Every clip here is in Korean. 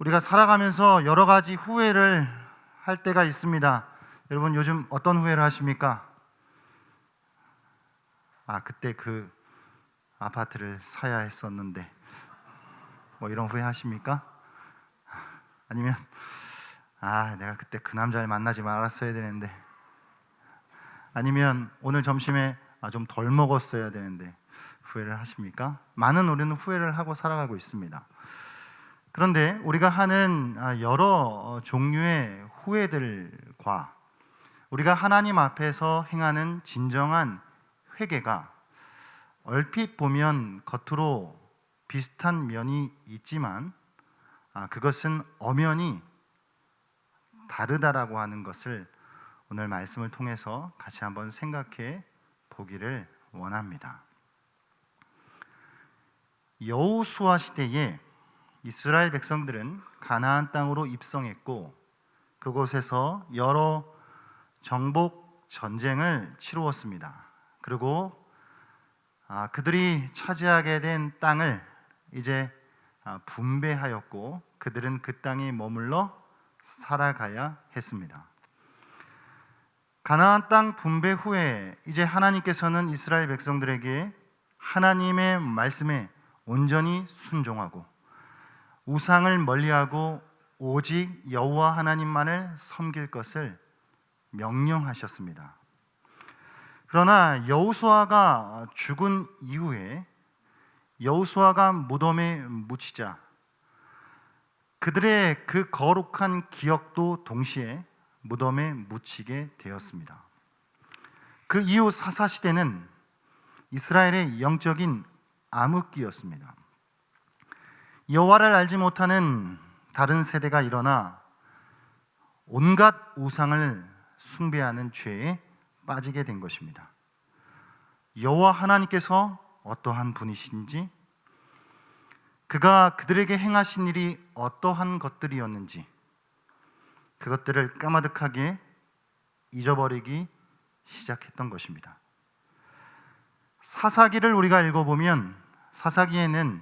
우리가 살아가면서 여러 가지 후회를 할 때가 있습니다. 여러분 요즘 어떤 후회를 하십니까? 그때 그 아파트를 사야 했었는데 뭐 이런 후회 하십니까? 아니면 내가 그때 그 남자를 만나지 말았어야 되는데, 아니면 오늘 점심에 좀 덜 먹었어야 되는데 후회를 하십니까? 많은 우리는 후회를 하고 살아가고 있습니다. 그런데 우리가 하는 여러 종류의 후회들과 우리가 하나님 앞에서 행하는 진정한 회개가 얼핏 보면 겉으로 비슷한 면이 있지만 그것은 엄연히 다르다라고 하는 것을 오늘 말씀을 통해서 같이 한번 생각해 보기를 원합니다. 여호수아 시대에 이스라엘 백성들은 가나안 땅으로 입성했고 그곳에서 여러 정복 전쟁을 치루었습니다. 그리고 그들이 차지하게 된 땅을 이제 분배하였고 그들은 그 땅에 머물러 살아가야 했습니다. 가나안 땅 분배 후에 이제 하나님께서는 이스라엘 백성들에게 하나님의 말씀에 온전히 순종하고 우상을 멀리하고 오직 여호와 하나님만을 섬길 것을 명령하셨습니다. 그러나 여호수아가 죽은 이후에 여호수아가 무덤에 묻히자 그들의 그 거룩한 기억도 동시에 무덤에 묻히게 되었습니다. 그 이후 사사시대는 이스라엘의 영적인 암흑기였습니다. 여호와를 알지 못하는 다른 세대가 일어나 온갖 우상을 숭배하는 죄에 빠지게 된 것입니다. 여호와 하나님께서 어떠한 분이신지, 그가 그들에게 행하신 일이 어떠한 것들이었는지 그것들을 까마득하게 잊어버리기 시작했던 것입니다. 사사기를 우리가 읽어보면 사사기에는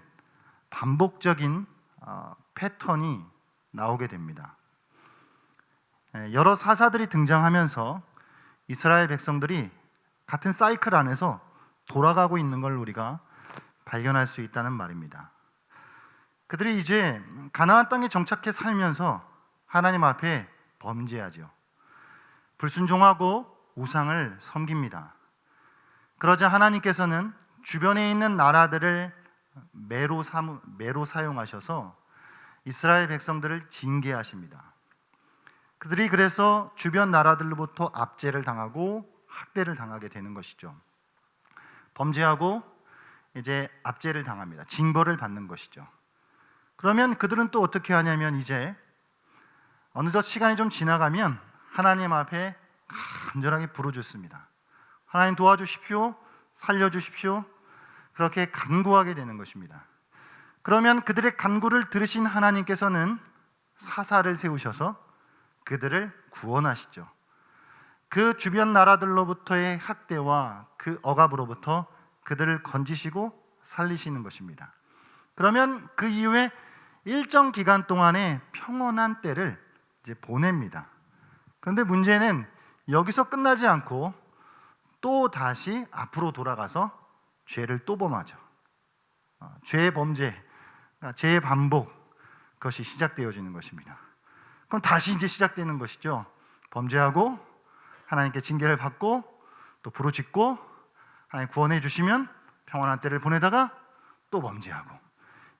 반복적인 패턴이 나오게 됩니다. 여러 사사들이 등장하면서 이스라엘 백성들이 같은 사이클 안에서 돌아가고 있는 걸 우리가 발견할 수 있다는 말입니다. 그들이 이제 가나안 땅에 정착해 살면서 하나님 앞에 범죄하죠. 불순종하고 우상을 섬깁니다. 그러자 하나님께서는 주변에 있는 나라들을 매로 사용하셔서 이스라엘 백성들을 징계하십니다. 그들이 그래서 주변 나라들로부터 압제를 당하고 학대를 당하게 되는 것이죠. 범죄하고 이제 압제를 당합니다. 징벌을 받는 것이죠. 그러면 그들은 또 어떻게 하냐면 이제 어느덧 시간이 좀 지나가면 하나님 앞에 간절하게 부르짖습니다. 하나님 도와주십시오, 살려주십시오. 그렇게 간구하게 되는 것입니다. 그러면 그들의 간구를 들으신 하나님께서는 사사를 세우셔서 그들을 구원하시죠. 그 주변 나라들로부터의 학대와 그 억압으로부터 그들을 건지시고 살리시는 것입니다. 그러면 그 이후에 일정 기간 동안의 평온한 때를 이제 보냅니다. 그런데 문제는 여기서 끝나지 않고 또 다시 앞으로 돌아가서 죄를 또 범하죠. 죄의 범죄, 죄의 반복, 그것이 시작되어지는 것입니다. 그럼 다시 이제 시작되는 것이죠. 범죄하고 하나님께 징계를 받고 또 부르짖고 하나님 구원해 주시면 평안한 때를 보내다가 또 범죄하고,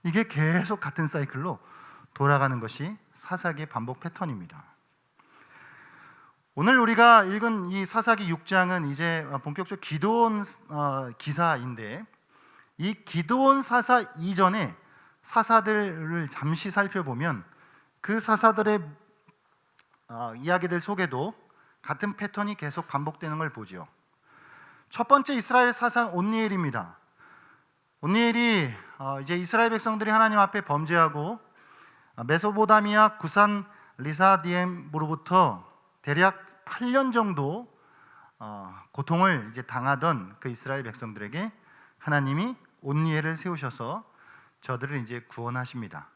이게 계속 같은 사이클로 돌아가는 것이 사사기의 반복 패턴입니다. 오늘 우리가 읽은 이 사사기 6장은 이제 본격적으로 기드온 기사인데, 이 기드온 사사 이전에 사사들을 잠시 살펴보면 그 사사들의 이야기들 속에도 같은 패턴이 계속 반복되는 걸 보죠. 첫 번째 이스라엘 사사 온니엘입니다. 온니엘이 이제 이스라엘 백성들이 하나님 앞에 범죄하고 메소포타미아 구산 리사디엠으로부터 대략 8년 정도 고통을 이제 당하던 그 이스라엘 백성들에게 하나님이 온니엘을 세우셔서 저들을 이제 구원하십니다.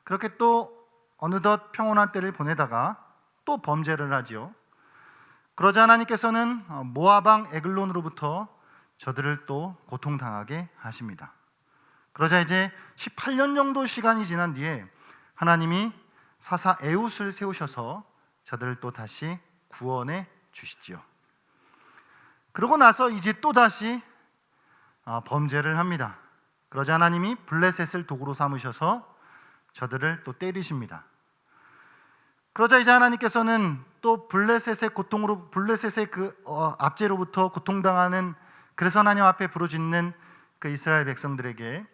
그렇게 또 어느덧 평온한 때를 보내다가 또 범죄를 하지요. 그러자 하나님께서는 모압 왕 에글론으로부터 저들을 또 고통당하게 하십니다. 그러자 이제 18년 정도 시간이 지난 뒤에 하나님이 사사 에훗을 세우셔서 저들을 또 다시 구원해 주시지요. 그러고 나서 이제 또 다시 범죄를 합니다. 그러자 하나님이 블레셋을 도구로 삼으셔서 저들을 또 때리십니다. 그러자 이제 하나님께서는 또 블레셋의 고통으로, 블레셋의 압제로부터 고통당하는, 그래서 하나님 앞에 부르짖는 그 이스라엘 백성들에게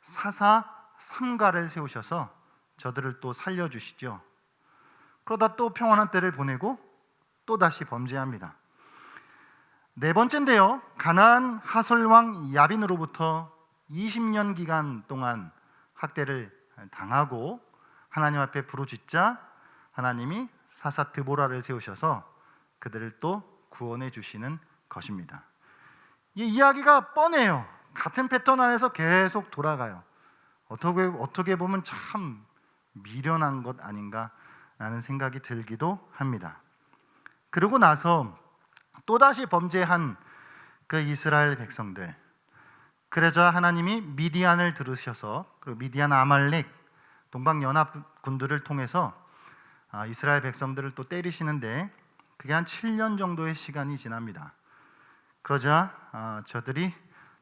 사사 삼가를 세우셔서 저들을 또 살려주시죠. 그러다 또 평안한 때를 보내고 또 다시 범죄합니다. 네 번째인데요, 가나안 하솔 왕 야빈으로부터 20년 기간 동안 학대를 당하고 하나님 앞에 부르짖자 하나님이 사사 드보라를 세우셔서 그들을 또 구원해 주시는 것입니다. 이 이야기가 뻔해요. 같은 패턴 안에서 계속 돌아가요. 어떻게 보면 참 미련한 것 아닌가 라는 생각이 들기도 합니다. 그러고 나서 또다시 범죄한 그 이스라엘 백성들, 그러자 하나님이 미디안을 들으셔서, 그리고 미디안, 아말렉, 동방연합군들을 통해서 이스라엘 백성들을 또 때리시는데 그게 한 7년 정도의 시간이 지납니다. 그러자 저들이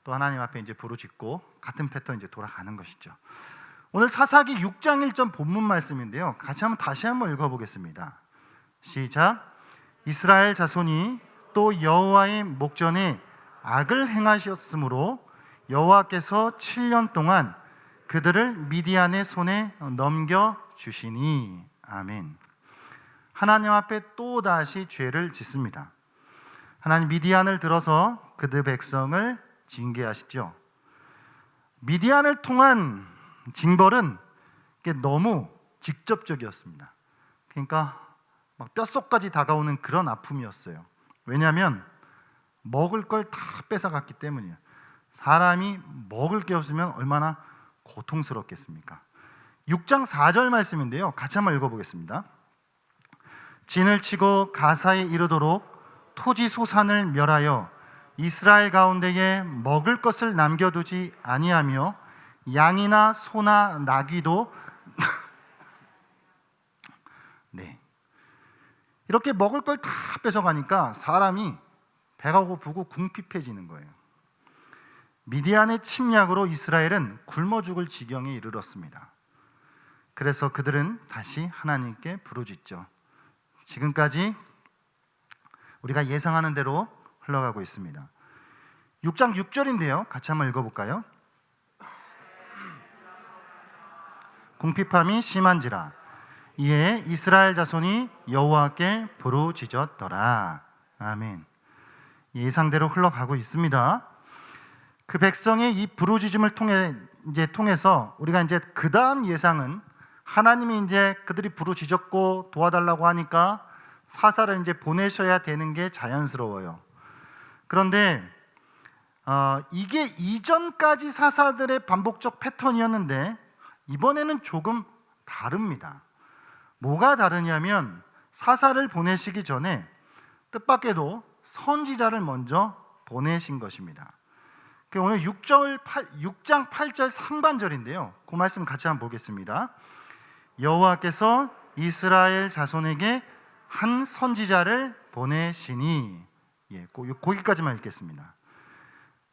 또 하나님 앞에 이제 부르짖고 같은 패턴 이제 돌아가는 것이죠. 오늘 사사기 6장 1절 본문 말씀인데요, 같이 다시 한번 읽어보겠습니다. 시작. 이스라엘 자손이 또 여호와의 목전에 악을 행하셨으므로 여호와께서 7년 동안 그들을 미디안의 손에 넘겨주시니. 아멘. 하나님 앞에 또다시 죄를 짓습니다. 하나님 미디안을 들어서 그들 백성을 징계하시죠. 미디안을 통한 징벌은 너무 직접적이었습니다. 그러니까 막 뼛속까지 다가오는 그런 아픔이었어요. 왜냐하면 먹을 걸 다 뺏어갔기 때문이에요. 사람이 먹을 게 없으면 얼마나 고통스럽겠습니까? 6장 4절 말씀인데요, 같이 한번 읽어보겠습니다. 진을 치고 가사에 이르도록 토지 소산을 멸하여 이스라엘 가운데에 먹을 것을 남겨두지 아니하며 양이나 소나 나귀도 네, 이렇게 먹을 걸 다 뺏어가니까 사람이 배가 고프고 궁핍해지는 거예요. 미디안의 침략으로 이스라엘은 굶어 죽을 지경에 이르렀습니다. 그래서 그들은 다시 하나님께 부르짖죠. 지금까지 우리가 예상하는 대로 흘러가고 있습니다. 6장 6절인데요, 같이 한번 읽어볼까요? 궁핍함이 심한지라 이에 이스라엘 자손이 여호와께 부르짖었더라. 아멘. 예상대로 흘러가고 있습니다. 그 백성의 이 부르짖음을 통해서 우리가 이제 그 다음 예상은, 하나님이 이제 그들이 부르짖었고 도와달라고 하니까 사사를 이제 보내셔야 되는 게 자연스러워요. 그런데 이게 이전까지 사사들의 반복적 패턴이었는데 이번에는 조금 다릅니다. 뭐가 다르냐면 사사를 보내시기 전에 뜻밖에도 선지자를 먼저 보내신 것입니다. 오늘 6장 8절 상반절인데요, 그 말씀 같이 한번 보겠습니다. 여호와께서 이스라엘 자손에게 한 선지자를 보내시니. 거기까지만 읽겠습니다.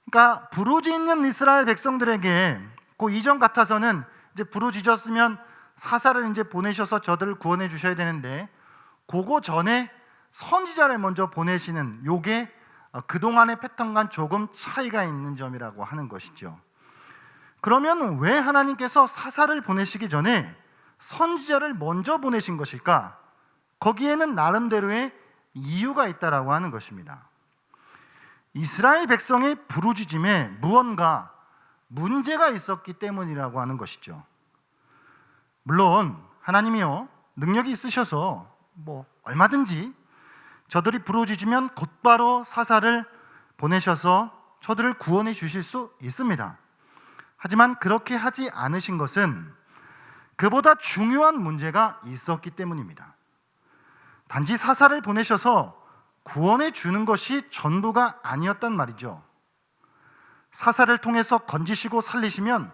그러니까 부르짖는 이스라엘 백성들에게 그 이전 같아서는 이제 부르짖었으면 사사를 이제 보내셔서 저들을 구원해 주셔야 되는데 그거 전에 선지자를 먼저 보내시는, 요게 그동안의 패턴과 조금 차이가 있는 점이라고 하는 것이죠. 그러면 왜 하나님께서 사사를 보내시기 전에 선지자를 먼저 보내신 것일까? 거기에는 나름대로의 이유가 있다라고 하는 것입니다. 이스라엘 백성의 부르짖음에 무언가 문제가 있었기 때문이라고 하는 것이죠. 물론 하나님이요, 능력이 있으셔서 얼마든지 저들이 부르짖으면 곧바로 사사를 보내셔서 저들을 구원해 주실 수 있습니다. 하지만 그렇게 하지 않으신 것은 그보다 중요한 문제가 있었기 때문입니다. 단지 사사를 보내셔서 구원해 주는 것이 전부가 아니었단 말이죠. 사사를 통해서 건지시고 살리시면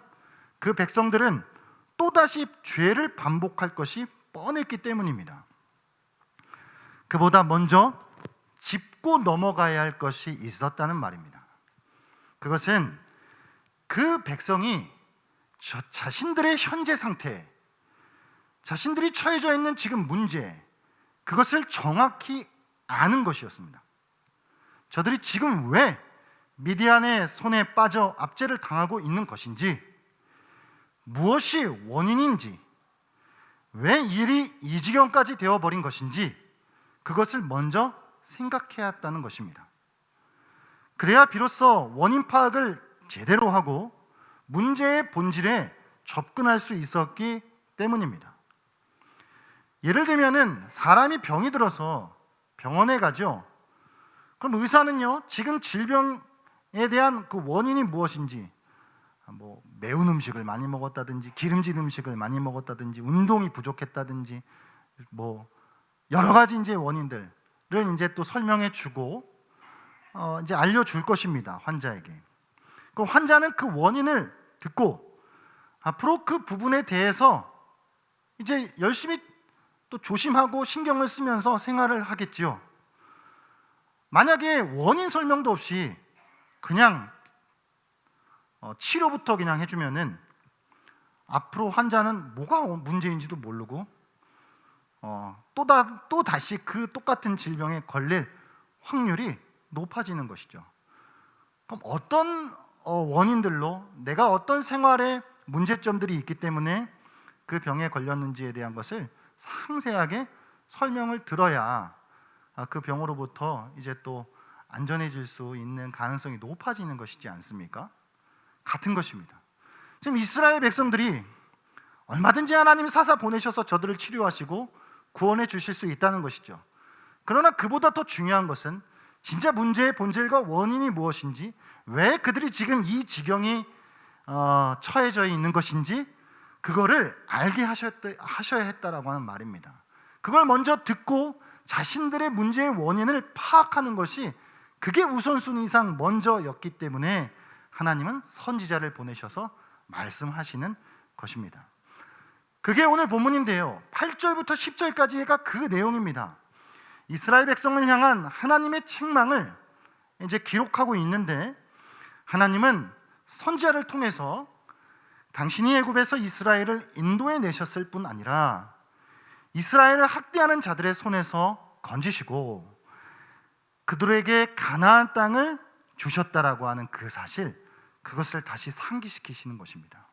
그 백성들은 또다시 죄를 반복할 것이 뻔했기 때문입니다. 그보다 먼저 짚고 넘어가야 할 것이 있었다는 말입니다. 그것은 그 백성이 자신들의 현재 상태, 자신들이 처해져 있는 지금 문제, 그것을 정확히 아는 것이었습니다. 저들이 지금 왜 미디안의 손에 빠져 압제를 당하고 있는 것인지, 무엇이 원인인지, 왜 일이 이 지경까지 되어버린 것인지 그것을 먼저 생각해야 했다는 것입니다. 그래야 비로소 원인 파악을 제대로 하고 문제의 본질에 접근할 수 있었기 때문입니다. 예를 들면은 사람이 병이 들어서 병원에 가죠. 그럼 의사는요, 지금 질병에 대한 그 원인이 무엇인지, 매운 음식을 많이 먹었다든지 기름진 음식을 많이 먹었다든지 운동이 부족했다든지 여러 가지 이제 원인들을 이제 또 설명해 주고 이제 알려줄 것입니다, 환자에게. 그 환자는 그 원인을 듣고 앞으로 그 부분에 대해서 이제 열심히 또 조심하고 신경을 쓰면서 생활을 하겠지요. 만약에 원인 설명도 없이 그냥 치료부터 그냥 해주면은 앞으로 환자는 뭐가 문제인지도 모르고 또 다시 그 똑같은 질병에 걸릴 확률이 높아지는 것이죠. 그럼 어떤 원인들로 내가 어떤 생활에 문제점들이 있기 때문에 그 병에 걸렸는지에 대한 것을 상세하게 설명을 들어야 그 병으로부터 이제 또 안전해질 수 있는 가능성이 높아지는 것이지 않습니까? 같은 것입니다. 지금 이스라엘 백성들이 얼마든지 하나님이 사사 보내셔서 저들을 치료하시고 구원해 주실 수 있다는 것이죠. 그러나 그보다 더 중요한 것은 진짜 문제의 본질과 원인이 무엇인지, 왜 그들이 지금 이 지경이 처해져 있는 것인지 그거를 알게 하셔야 했다라고 하는 말입니다. 그걸 먼저 듣고 자신들의 문제의 원인을 파악하는 것이 그게 우선순위상 먼저였기 때문에 하나님은 선지자를 보내셔서 말씀하시는 것입니다. 그게 오늘 본문인데요, 8절부터 10절까지가 그 내용입니다. 이스라엘 백성을 향한 하나님의 책망을 이제 기록하고 있는데, 하나님은 선지자를 통해서 당신이 애굽에서 이스라엘을 인도해 내셨을 뿐 아니라 이스라엘을 학대하는 자들의 손에서 건지시고 그들에게 가나안 땅을 주셨다라고 하는 그 사실, 그것을 다시 상기시키시는 것입니다.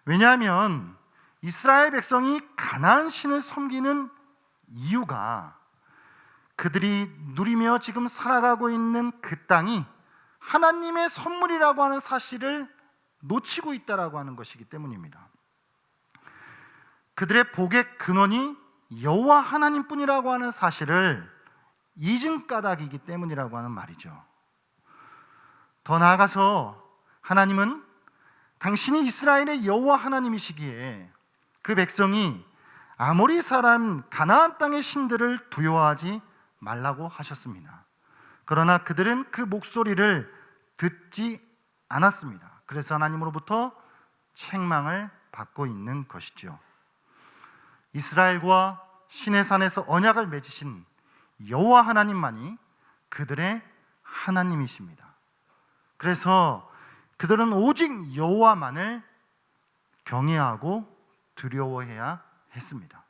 왜냐하면 이스라엘 백성이 가나안 신을 섬기는 이유가 그들이 누리며 지금 살아가고 있는 그 땅이 하나님의 선물이라고 하는 사실을 놓치고 있다라고 하는 것이기 때문입니다. 그들의 복의 근원이 여호와 하나님뿐이라고 하는 사실을 잊은 까닭이기 때문이라고 하는 말이죠. 더 나아가서 하나님은 당신이 이스라엘의 여호와 하나님이시기에 그 백성이 아모리 사람 가나안 땅의 신들을 두려워하지 말라고 하셨습니다. 그러나 그들은 그 목소리를 듣지 않았습니다. 그래서 하나님으로부터 책망을 받고 있는 것이죠. 이스라엘과 시내산에서 언약을 맺으신 여호와 하나님만이 그들의 하나님이십니다. 그래서 그들은 오직 여호와만을 경외하고 두려워해야 했습니다.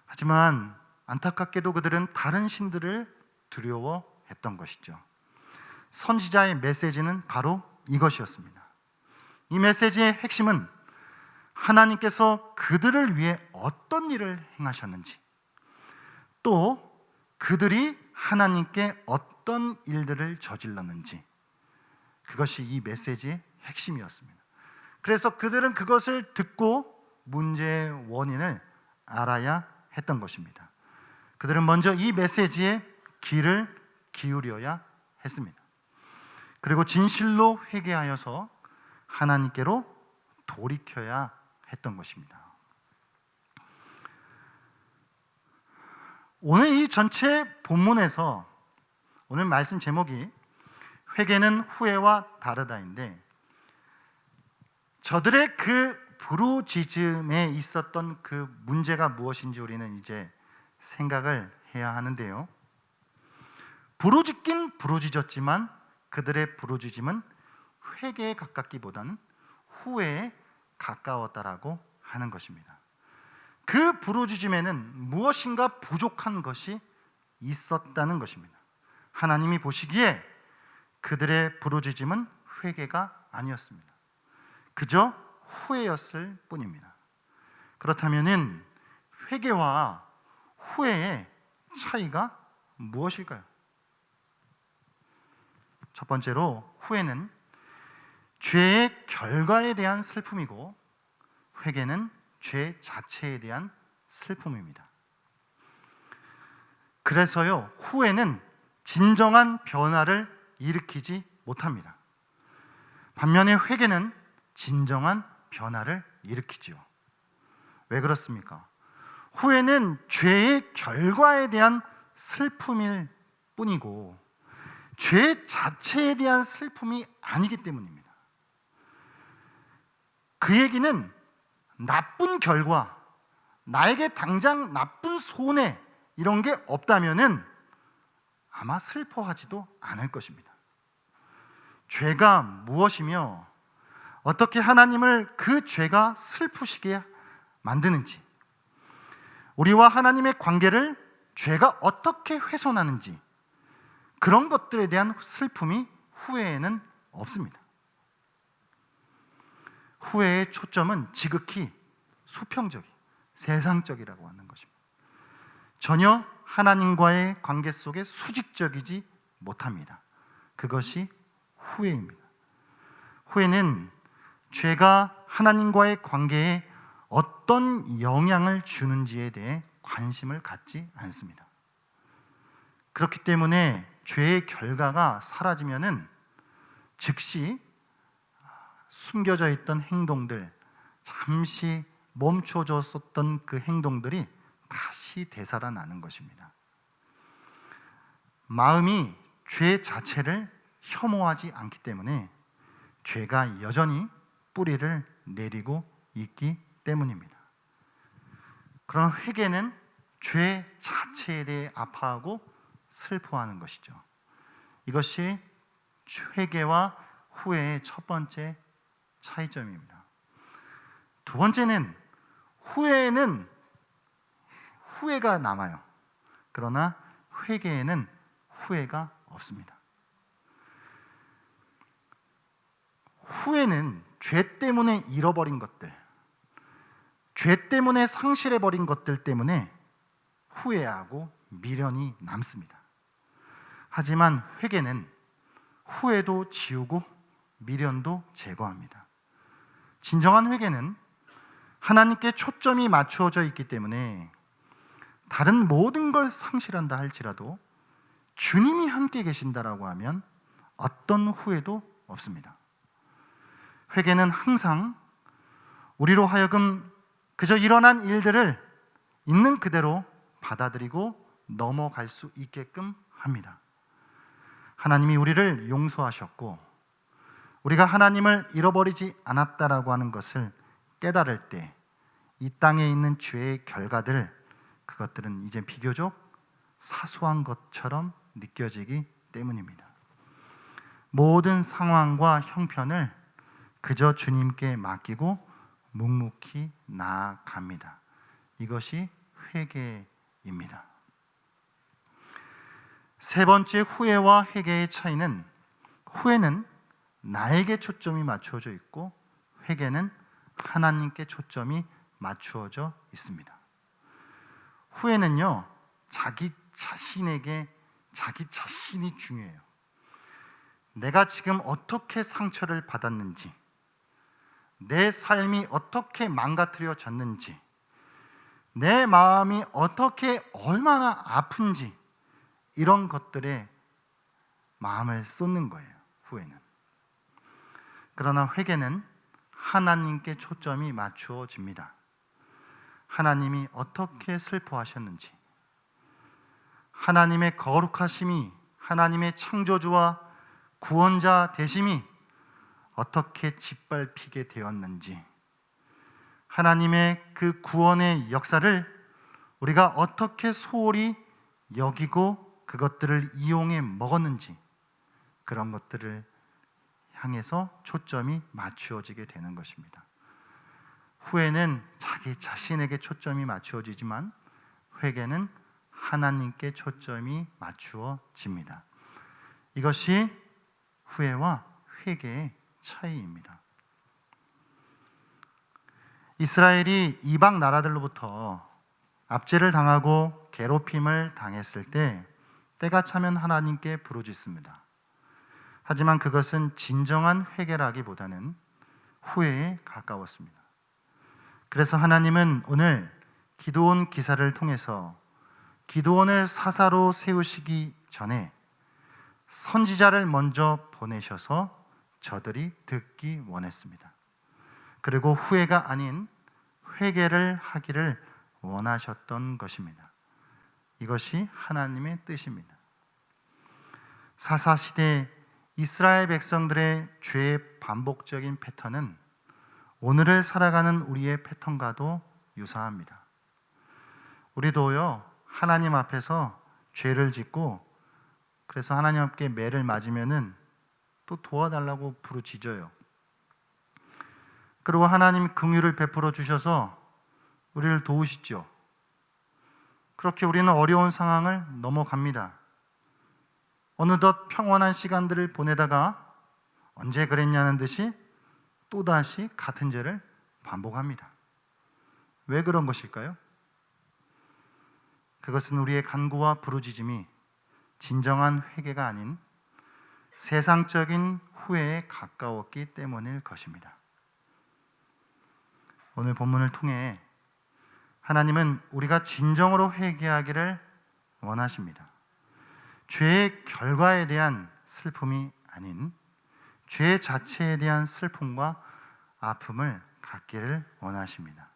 하지만 안타깝게도 그들은 다른 신들을 두려워했던 것이죠. 선지자의 메시지는 바로 이것이었습니다. 이 메시지의 핵심은 하나님께서 그들을 위해 어떤 일을 행하셨는지, 또 그들이 하나님께 어떤 일들을 저질렀는지, 그것이 이 메시지의 핵심이었습니다. 그래서 그들은 그것을 듣고 문제의 원인을 알아야 했던 것입니다. 그들은 먼저 이 메시지에 귀를 기울여야 했습니다. 그리고 진실로 회개하여서 하나님께로 돌이켜야 했던 것입니다. 오늘 이 전체 본문에서 오늘 말씀 제목이 회개는 후회와 다르다인데, 저들의 그 부르짖음에 있었던 그 문제가 무엇인지 우리는 이제 생각을 해야 하는데요. 부르짖긴 부르짖었지만 그들의 부르짖음은 회개에 가깝기보다는 후회에 가까웠다라고 하는 것입니다. 그 부르짖음에는 무엇인가 부족한 것이 있었다는 것입니다. 하나님이 보시기에 그들의 부르짖음은 회개가 아니었습니다. 그저 후회였을 뿐입니다. 그렇다면 회개와 후회의 차이가 무엇일까요? 첫 번째로, 후회는 죄의 결과에 대한 슬픔이고 회개는 죄 자체에 대한 슬픔입니다. 그래서요, 후회는 진정한 변화를 일으키지 못합니다. 반면에 회개는 진정한 변화를 일으키지요. 왜 그렇습니까? 후회는 죄의 결과에 대한 슬픔일 뿐이고 죄 자체에 대한 슬픔이 아니기 때문입니다. 그 얘기는 나쁜 결과, 나에게 당장 나쁜 손해 이런 게 없다면은 아마 슬퍼하지도 않을 것입니다. 죄가 무엇이며 어떻게 하나님을 그 죄가 슬프시게 만드는지, 우리와 하나님의 관계를 죄가 어떻게 훼손하는지, 그런 것들에 대한 슬픔이 후회에는 없습니다. 후회의 초점은 지극히 수평적이, 세상적이라고 하는 것입니다. 전혀 하나님과의 관계 속에 수직적이지 못합니다. 그것이 후회입니다. 후회는 죄가 하나님과의 관계에 어떤 영향을 주는지에 대해 관심을 갖지 않습니다. 그렇기 때문에 죄의 결과가 사라지면은 즉시 숨겨져 있던 행동들, 잠시 멈춰졌었던 그 행동들이 다시 되살아나는 것입니다. 마음이 죄 자체를 혐오하지 않기 때문에 죄가 여전히 뿌리를 내리고 있기 때문입니다. 그런 회개는 죄 자체에 대해 아파하고 슬퍼하는 것이죠. 이것이 회개와 후회의 첫 번째 차이점입니다. 두 번째는, 후회에는 후회가 남아요. 그러나 회개에는 후회가 없습니다. 후회는 죄 때문에 잃어버린 것들, 죄 때문에 상실해버린 것들 때문에 후회하고 미련이 남습니다. 하지만 회개는 후회도 지우고 미련도 제거합니다. 진정한 회개는 하나님께 초점이 맞추어져 있기 때문에 다른 모든 걸 상실한다 할지라도 주님이 함께 계신다라고 하면 어떤 후회도 없습니다. 회개는 항상 우리로 하여금 그저 일어난 일들을 있는 그대로 받아들이고 넘어갈 수 있게끔 합니다. 하나님이 우리를 용서하셨고 우리가 하나님을 잃어버리지 않았다라고 하는 것을 깨달을 때 이 땅에 있는 죄의 결과들, 그것들은 이제 비교적 사소한 것처럼 느껴지기 때문입니다. 모든 상황과 형편을 그저 주님께 맡기고 묵묵히 나아갑니다. 이것이 회개입니다. 세 번째, 후회와 회개의 차이는, 후회는 나에게 초점이 맞추어져 있고 회개는 하나님께 초점이 맞추어져 있습니다. 후회는요, 자기 자신에게 자기 자신이 중요해요. 내가 지금 어떻게 상처를 받았는지, 내 삶이 어떻게 망가뜨려졌는지, 내 마음이 어떻게 얼마나 아픈지, 이런 것들에 마음을 쏟는 거예요, 후회는. 그러나 회개는 하나님께 초점이 맞추어집니다. 하나님이 어떻게 슬퍼하셨는지, 하나님의 거룩하심이, 하나님의 창조주와 구원자 되심이 어떻게 짓밟히게 되었는지, 하나님의 그 구원의 역사를 우리가 어떻게 소홀히 여기고 그것들을 이용해 먹었는지, 그런 것들을 향해서 초점이 맞추어지게 되는 것입니다. 후회는 자기 자신에게 초점이 맞추어지지만 회개는 하나님께 초점이 맞추어집니다. 이것이 후회와 회개의 차이입니다. 이스라엘이 이방 나라들로부터 압제를 당하고 괴롭힘을 당했을 때 때가 차면 하나님께 부르짖습니다. 하지만 그것은 진정한 회개라기보다는 후회에 가까웠습니다. 그래서 하나님은 오늘 기드온 기사를 통해서 기드온을 사사로 세우시기 전에 선지자를 먼저 보내셔서 저들이 듣기 원했습니다. 그리고 후회가 아닌 회개를 하기를 원하셨던 것입니다. 이것이 하나님의 뜻입니다. 사사시대 이스라엘 백성들의 죄의 반복적인 패턴은 오늘을 살아가는 우리의 패턴과도 유사합니다. 우리도요, 하나님 앞에서 죄를 짓고 그래서 하나님 앞에 매를 맞으면은 또 도와달라고 부르짖어요. 그리고 하나님 긍휼을 베풀어 주셔서 우리를 도우시죠. 그렇게 우리는 어려운 상황을 넘어갑니다. 어느덧 평온한 시간들을 보내다가 언제 그랬냐는 듯이 또다시 같은 죄를 반복합니다. 왜 그런 것일까요? 그것은 우리의 간구와 부르짖음이 진정한 회개가 아닌 세상적인 후회에 가까웠기 때문일 것입니다. 오늘 본문을 통해 하나님은 우리가 진정으로 회개하기를 원하십니다. 죄의 결과에 대한 슬픔이 아닌 죄 자체에 대한 슬픔과 아픔을 갖기를 원하십니다.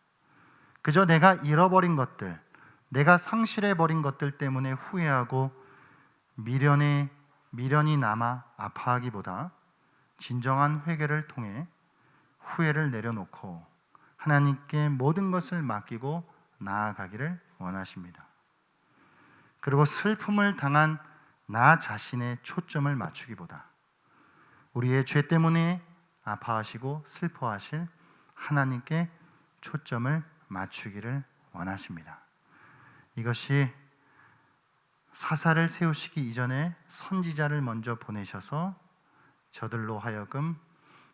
그저 내가 잃어버린 것들, 내가 상실해버린 것들 때문에 후회하고 미련이 남아 아파하기보다 진정한 회개를 통해 후회를 내려놓고 하나님께 모든 것을 맡기고 나아가기를 원하십니다. 그리고 슬픔을 당한 나 자신의 초점을 맞추기보다 우리의 죄 때문에 아파하시고 슬퍼하실 하나님께 초점을 맞추기를 원하십니다. 이것이 사사를 세우시기 이전에 선지자를 먼저 보내셔서 저들로 하여금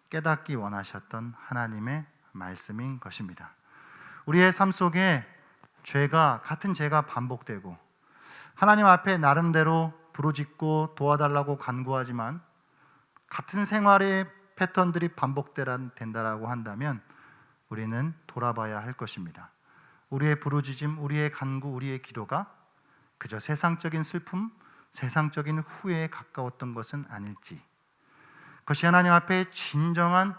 깨닫기 원하셨던 하나님의 말씀인 것입니다. 우리의 삶 속에 같은 죄가 반복되고 하나님 앞에 나름대로 부르짖고 도와달라고 간구하지만 같은 생활의 패턴들이 반복된다라고 한다면 우리는 돌아봐야 할 것입니다. 우리의 부르짖음, 우리의 간구, 우리의 기도가 그저 세상적인 슬픔, 세상적인 후회에 가까웠던 것은 아닐지, 그것이 하나님 앞에 진정한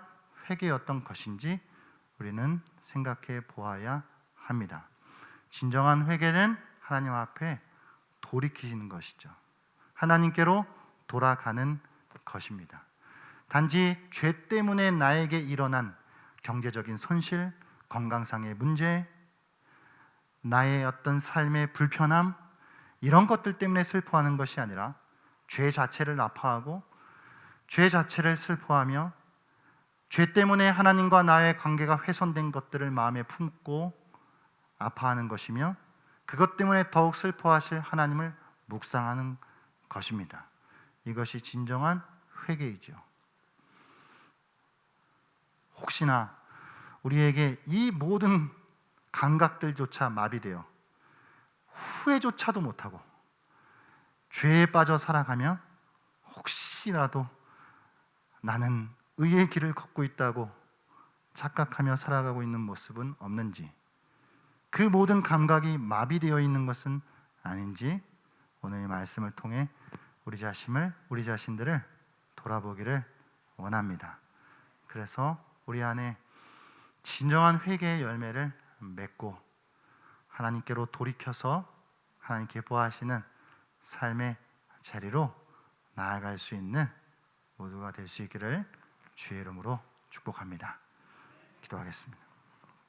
회개였던 것인지 우리는 생각해 보아야 합니다. 진정한 회개는 하나님 앞에 돌이키시는 것이죠. 하나님께로 돌아가는 것입니다. 단지 죄 때문에 나에게 일어난 경제적인 손실, 건강상의 문제, 나의 어떤 삶의 불편함, 이런 것들 때문에 슬퍼하는 것이 아니라 죄 자체를 아파하고 죄 자체를 슬퍼하며 죄 때문에 하나님과 나의 관계가 훼손된 것들을 마음에 품고 아파하는 것이며 그것 때문에 더욱 슬퍼하실 하나님을 묵상하는 것입니다. 이것이 진정한 회개이죠. 혹시나 우리에게 이 모든 감각들조차 마비되어 후회조차도 못하고 죄에 빠져 살아가며 혹시라도 나는 의의 길을 걷고 있다고 착각하며 살아가고 있는 모습은 없는지, 그 모든 감각이 마비되어 있는 것은 아닌지 오늘 말씀을 통해 우리 자신들을 돌아보기를 원합니다. 그래서 우리 안에 진정한 회개의 열매를 맺고 하나님께로 돌이켜서 하나님 기뻐하시는 삶의 자리로 나아갈 수 있는 모두가 될 수 있기를 주의 이름으로 축복합니다. 기도하겠습니다.